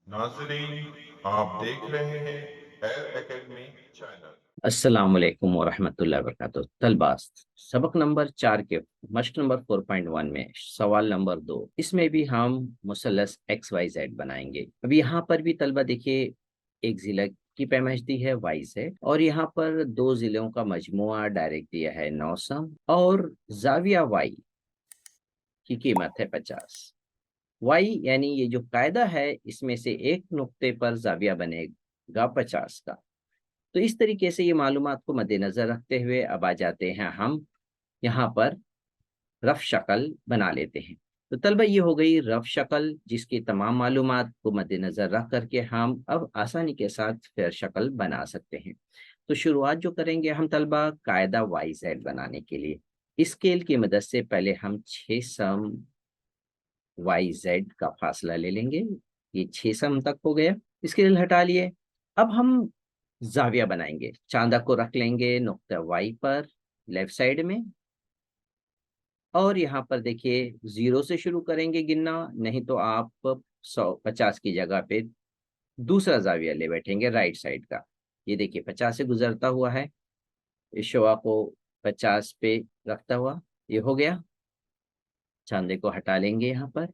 नाजरीन, आप देख रहे हैं एयर एकेडमी चैनल। अस्सलाम वालेकुम वरहमतुल्लाहि वबरकातुहू। तलबा, सबक नंबर 4 के मश्क नंबर 4.1 में सवाल नंबर 2, इसमें भी हम मुसल्लस एक्स वाई जेड बनाएंगे। अब यहाँ पर भी तलबा देखिए, एक जिला की पैमाइश दी है वाई से, और यहाँ पर दो जिलों का मजमुआ डायरेक्ट दिया है 9 सम, और जाविया वाई की कीमत है 50। वाई यानी ये जो कायदा है, इसमें से एक नुक्ते पर जाविया बनेगा 50 का। तो इस तरीके से ये मालूमात को मद्देनजर रखते हुए अब आ जाते हैं हम यहाँ पर रफ शक्ल बना लेते हैं। तो तलबा ये हो गई रफ शक्ल, जिसकी तमाम मालूमात को मद्देनजर रख करके हम अब आसानी के साथ फेयर शक्ल बना सकते हैं। तो शुरुआत जो करेंगे हम तलबा, कायदा वाई जेड बनाने के लिए स्केल की मदद से पहले हम 6 सम वाई जेड का फासला ले लेंगे। ये 6 सम तक हो गया, स्केल हटा लिए। अब हम जाविया बनाएंगे। चांदा को रख लेंगे नुक्ता वाई पर लेफ्ट साइड में, और यहाँ पर देखिए 0 से शुरू करेंगे गिनना, नहीं तो आप 150 की जगह पे दूसरा जाविया ले बैठेंगे राइट साइड का। ये देखिए 50 से गुजरता हुआ है, इस शवा को 50 पे रखता हुआ ये हो गया। चांदे को हटा लेंगे यहाँ पर।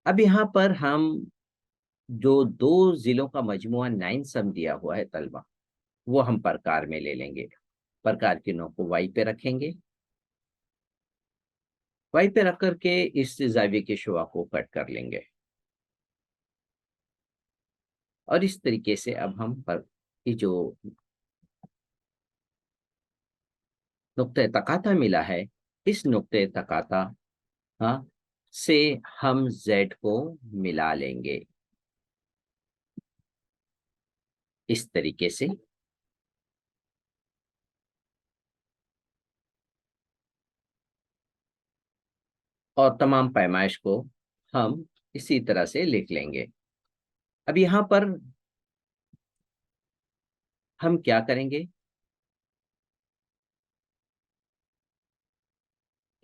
अब यहाँ पर हम जो दो जिलों का मजमुआ 9 सम दिया हुआ है तलबा, वो हम प्रकार में ले लेंगे। प्रकार की नोक को वाई पे रखेंगे। वाई पे रख करके इस जाविये के शुआ को कट कर लेंगे, और इस तरीके से अब हम पर ये जो नुक्ते तकाता मिला है, इस नुक्ते तकाता, हाँ, से हम जेड को मिला लेंगे इस तरीके से। और तमाम पैमाइश को हम इसी तरह से लिख लेंगे। अब यहाँ पर हम क्या करेंगे,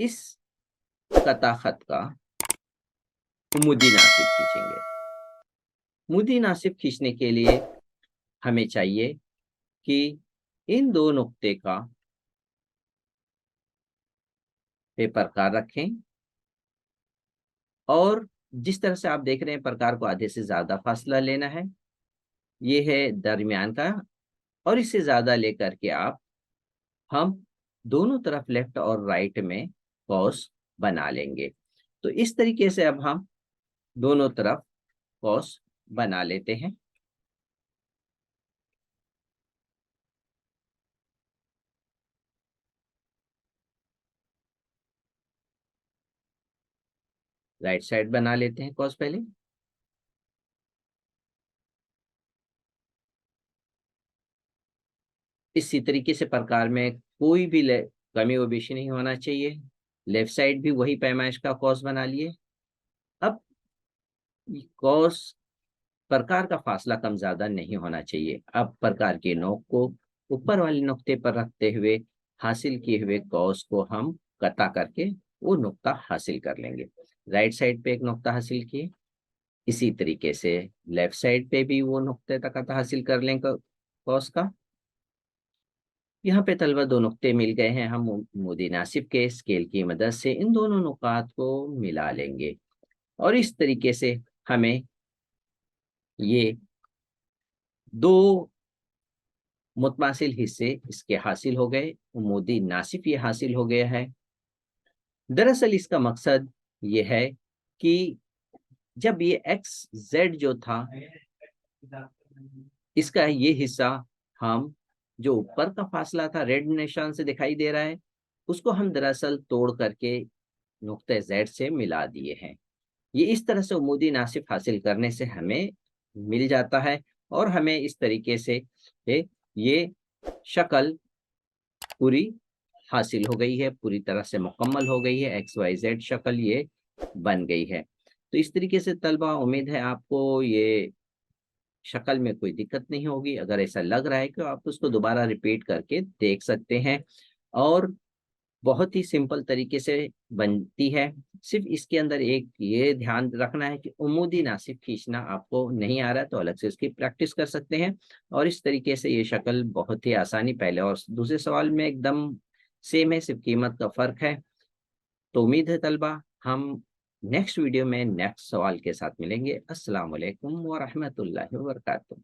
इस कता खत का मुदी नासिब खींचेंगे। मुदी नासिब खींचने के लिए हमें चाहिए कि इन दो नुक्ते का पे प्रकार रखें, और जिस तरह से आप देख रहे हैं प्रकार को आधे से ज्यादा फासला लेना है, ये है दरमियान का, और इससे ज्यादा लेकर के आप हम दोनों तरफ लेफ्ट और राइट में कॉस बना लेंगे। तो इस तरीके से अब हम दोनों तरफ कॉस बना लेते हैं। राइट साइड बना लेते हैं कॉस पहले। इसी तरीके से प्रकार में कोई भी कमी वो बेशी नहीं होना चाहिए। लेफ्ट साइड भी वही पैमाइश का कॉस बना लिए। अब कॉस प्रकार का फासला कम ज्यादा नहीं होना चाहिए। अब प्रकार के नोक को ऊपर वाले नुक्ते पर रखते हुए हासिल किए हुए कॉस को हम कता करके वो नुक्ता हासिल कर लेंगे। राइट साइड पे एक नुक्ता हासिल किए, इसी तरीके से लेफ्ट साइड पे भी वो नुक्ते तक कता हासिल कर लेंगे कॉस का। यहाँ पे तलबा दो नुक्ते मिल गए हैं, हम मुदी नासिब के स्केल की मदद से इन दोनों नुकात को मिला लेंगे, और इस तरीके से हमें ये दो मुतमासिल हिस्से इसके हासिल हो गए। उमूदी नासिफ ये हासिल हो गया है। दरअसल इसका मकसद ये है कि जब ये एक्स जेड जो था, इसका ये हिस्सा हम, जो ऊपर का फासला था रेड निशान से दिखाई दे रहा है, उसको हम दरअसल तोड़ करके नुक्ते जेड से मिला दिए हैं। ये इस तरह से उमूदी नासिफ हासिल करने से हमें मिल जाता है, और हमें इस तरीके से ये शक्ल पूरी हासिल हो गई है, पूरी तरह से मुकम्मल हो गई है। एक्स वाई जेड शक्ल ये बन गई है। तो इस तरीके से तलबा, उम्मीद है आपको ये शक्ल में कोई दिक्कत नहीं होगी। अगर ऐसा लग रहा है कि आप उसको दोबारा रिपीट करके देख सकते हैं। और बहुत ही सिंपल तरीके से बनती है। सिर्फ इसके अंदर एक ये ध्यान रखना है कि उमूदी नासिब खींचना आपको नहीं आ रहा है तो अलग से इसकी प्रैक्टिस कर सकते हैं। और इस तरीके से ये शक्ल बहुत ही आसानी, पहले और दूसरे सवाल में एकदम सेम है, सिर्फ कीमत का फर्क है। तो उम्मीद है तलबा हम नेक्स्ट वीडियो में नेक्स्ट सवाल के साथ मिलेंगे। अस्सलाम वालेकुम व रहमतुल्लाहि व बरकातुहू।